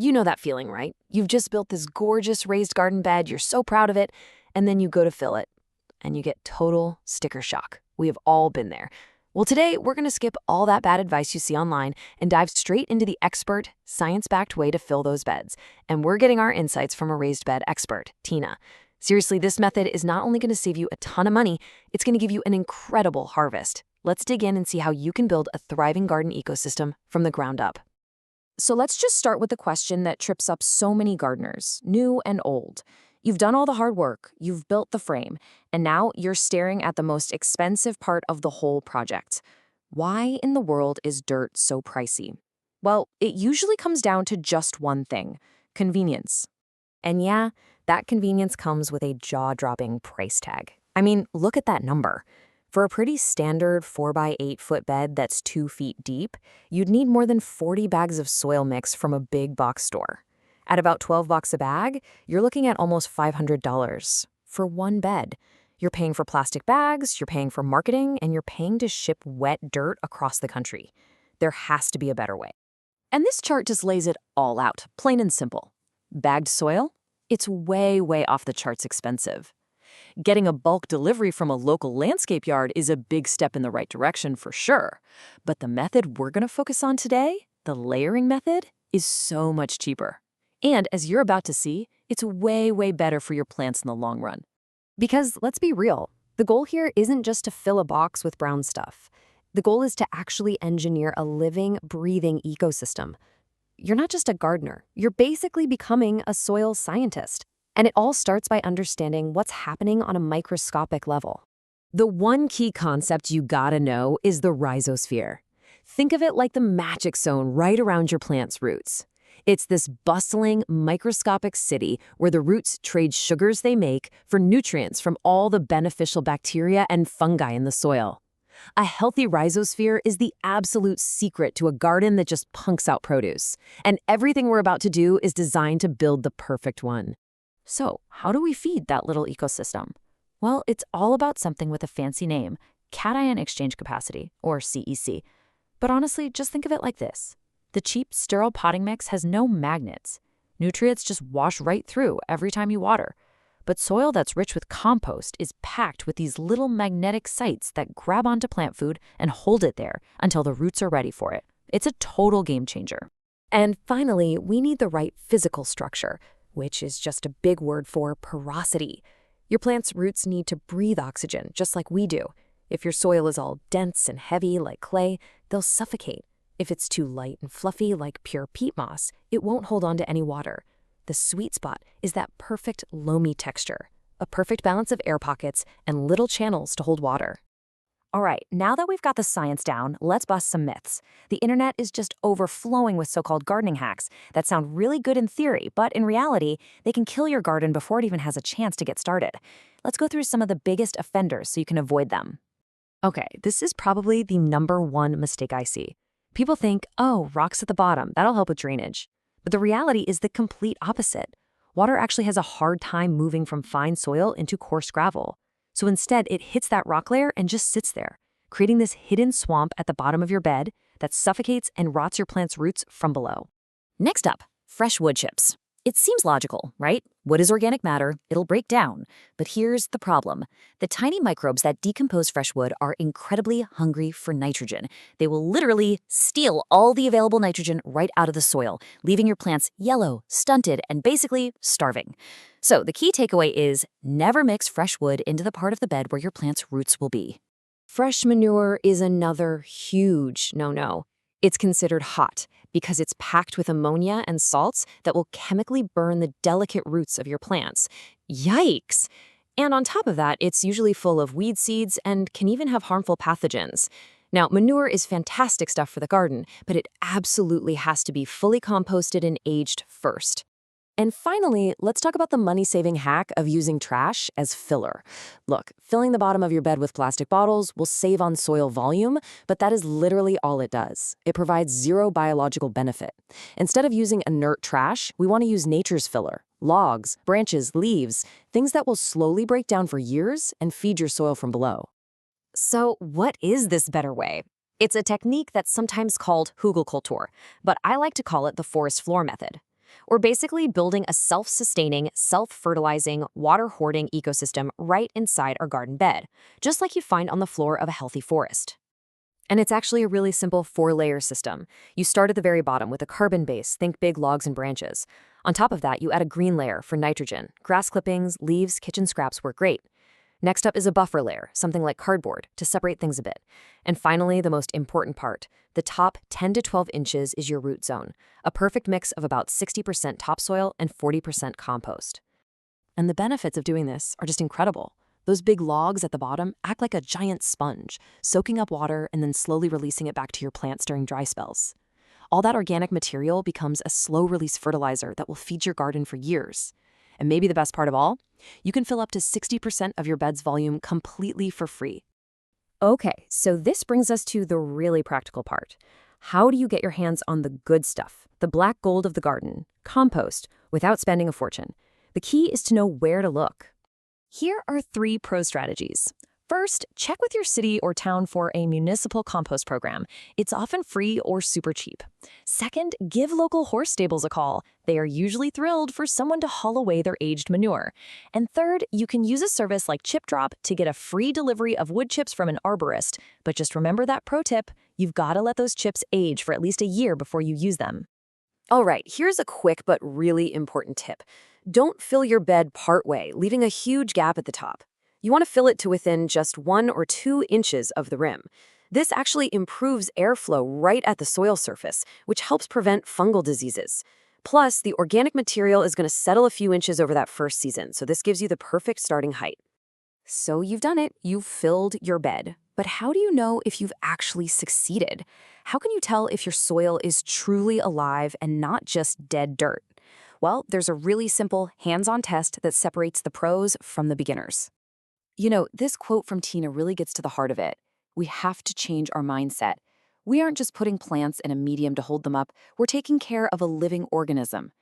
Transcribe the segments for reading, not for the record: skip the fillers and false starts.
You know that feeling, right? You've just built this gorgeous raised garden bed, you're so proud of it, and then you go to fill it, and you get total sticker shock. We have all been there. Well, today we're going to skip all that bad advice you see online and dive straight into the expert, science-backed way to fill those beds. And we're getting our insights from a raised bed expert, Tina. Seriously, this method is not only going to save you a ton of money, it's going to give you an incredible harvest. Let's dig in and see how you can build a thriving garden ecosystem from the ground up. So let's just start with the question that trips up so many gardeners, new and old. You've done all the hard work, you've built the frame, and now you're staring at the most expensive part of the whole project. Why in the world is dirt so pricey? Well, it usually comes down to just one thing: convenience. And yeah, that convenience comes with a jaw-dropping price tag. I mean, look at that number. For a pretty standard 4x8-foot bed that's 2 feet deep, you'd need more than 40 bags of soil mix from a big box store. At about $12 a bag, you're looking at almost $500 for one bed. You're paying for plastic bags, you're paying for marketing, and you're paying to ship wet dirt across the country. There has to be a better way. And this chart just lays it all out, plain and simple. Bagged soil? It's way, way off the charts expensive. Getting a bulk delivery from a local landscape yard is a big step in the right direction for sure. But the method we're going to focus on today, the layering method, is so much cheaper. And as you're about to see, it's way, way better for your plants in the long run. Because let's be real, the goal here isn't just to fill a box with brown stuff. The goal is to actually engineer a living, breathing ecosystem. You're not just a gardener, you're basically becoming a soil scientist. And it all starts by understanding what's happening on a microscopic level. The one key concept you gotta know is the rhizosphere. Think of it like the magic zone right around your plant's roots. It's this bustling, microscopic city where the roots trade sugars they make for nutrients from all the beneficial bacteria and fungi in the soil. A healthy rhizosphere is the absolute secret to a garden that just punks out produce. And everything we're about to do is designed to build the perfect one. So, how do we feed that little ecosystem? Well, it's all about something with a fancy name, cation exchange capacity, or CEC. But honestly, just think of it like this. The cheap, sterile potting mix has no magnets. Nutrients just wash right through every time you water. But soil that's rich with compost is packed with these little magnetic sites that grab onto plant food and hold it there until the roots are ready for it. It's a total game changer. And finally, we need the right physical structure, which is just a big word for porosity. Your plant's roots need to breathe oxygen, just like we do. If your soil is all dense and heavy like clay, they'll suffocate. If it's too light and fluffy like pure peat moss, it won't hold on to any water. The sweet spot is that perfect loamy texture, a perfect balance of air pockets and little channels to hold water. All right, now that we've got the science down, let's bust some myths. The internet is just overflowing with so-called gardening hacks that sound really good in theory, but in reality, they can kill your garden before it even has a chance to get started. Let's go through some of the biggest offenders so you can avoid them. Okay, this is probably the #1 mistake I see. People think, oh, rocks at the bottom, that'll help with drainage. But the reality is the complete opposite. Water actually has a hard time moving from fine soil into coarse gravel. So instead, it hits that rock layer and just sits there, creating this hidden swamp at the bottom of your bed that suffocates and rots your plant's roots from below. Next up, fresh wood chips. It seems logical, right? Wood is organic matter, it'll break down. But here's the problem. The tiny microbes that decompose fresh wood are incredibly hungry for nitrogen. They will literally steal all the available nitrogen right out of the soil, leaving your plants yellow, stunted, and basically starving. So the key takeaway is never mix fresh wood into the part of the bed where your plant's roots will be. Fresh manure is another huge no-no. It's considered hot because it's packed with ammonia and salts that will chemically burn the delicate roots of your plants. Yikes! And on top of that, it's usually full of weed seeds and can even have harmful pathogens. Now, manure is fantastic stuff for the garden, but it absolutely has to be fully composted and aged first. And finally, let's talk about the money-saving hack of using trash as filler. Look, filling the bottom of your bed with plastic bottles will save on soil volume, but that is literally all it does. It provides zero biological benefit. Instead of using inert trash, we want to use nature's filler. Logs, branches, leaves, things that will slowly break down for years and feed your soil from below. So what is this better way? It's a technique that's sometimes called hugelkultur, but I like to call it the forest floor method. We're basically building a self-sustaining, self-fertilizing, water-hoarding ecosystem right inside our garden bed, just like you'd find on the floor of a healthy forest. And it's actually a really simple 4-layer system. You start at the very bottom with a carbon base, think big logs and branches. On top of that, you add a green layer for nitrogen. Grass clippings, leaves, kitchen scraps work great. Next up is a buffer layer, something like cardboard, to separate things a bit. And finally, the most important part, the top 10 to 12 inches is your root zone, a perfect mix of about 60% topsoil and 40% compost. And the benefits of doing this are just incredible. Those big logs at the bottom act like a giant sponge, soaking up water and then slowly releasing it back to your plants during dry spells. All that organic material becomes a slow-release fertilizer that will feed your garden for years. And maybe the best part of all, you can fill up to 60% of your bed's volume completely for free. Okay, so this brings us to the really practical part. How do you get your hands on the good stuff, the black gold of the garden, compost, without spending a fortune? The key is to know where to look. Here are 3 pro strategies. First, check with your city or town for a municipal compost program. It's often free or super cheap. Second, give local horse stables a call. They are usually thrilled for someone to haul away their aged manure. And third, you can use a service like Chip Drop to get a free delivery of wood chips from an arborist. But just remember that pro tip, you've got to let those chips age for at least a year before you use them. All right, here's a quick but really important tip. Don't fill your bed partway, leaving a huge gap at the top. You want to fill it to within just 1 or 2 inches of the rim. This actually improves airflow right at the soil surface, which helps prevent fungal diseases. Plus, the organic material is going to settle a few inches over that first season, so this gives you the perfect starting height. So you've done it. You've filled your bed. But how do you know if you've actually succeeded? How can you tell if your soil is truly alive and not just dead dirt? Well, there's a really simple hands-on test that separates the pros from the beginners. You know, this quote from Tina really gets to the heart of it. We have to change our mindset. We aren't just putting plants in a medium to hold them up, we're taking care of a living organism.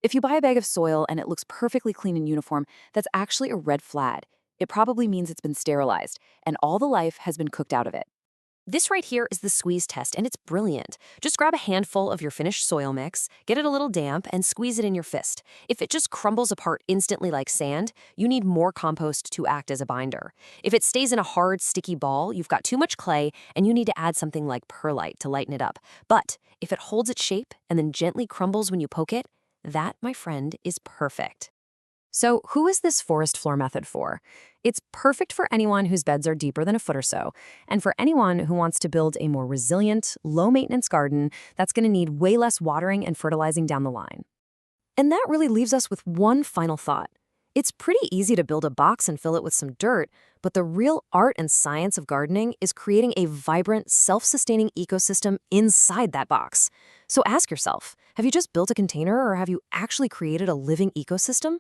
If you buy a bag of soil and it looks perfectly clean and uniform, that's actually a red flag. It probably means it's been sterilized, and all the life has been cooked out of it. This right here is the squeeze test, and it's brilliant. Just grab a handful of your finished soil mix, get it a little damp, and squeeze it in your fist. If it just crumbles apart instantly like sand, you need more compost to act as a binder. If it stays in a hard, sticky ball, you've got too much clay, and you need to add something like perlite to lighten it up. But if it holds its shape and then gently crumbles when you poke it, that, my friend, is perfect. So who is this forest floor method for? It's perfect for anyone whose beds are deeper than a foot or so, and for anyone who wants to build a more resilient, low-maintenance garden that's going to need way less watering and fertilizing down the line. And that really leaves us with one final thought. It's pretty easy to build a box and fill it with some dirt, but the real art and science of gardening is creating a vibrant, self-sustaining ecosystem inside that box. So ask yourself, have you just built a container or have you actually created a living ecosystem?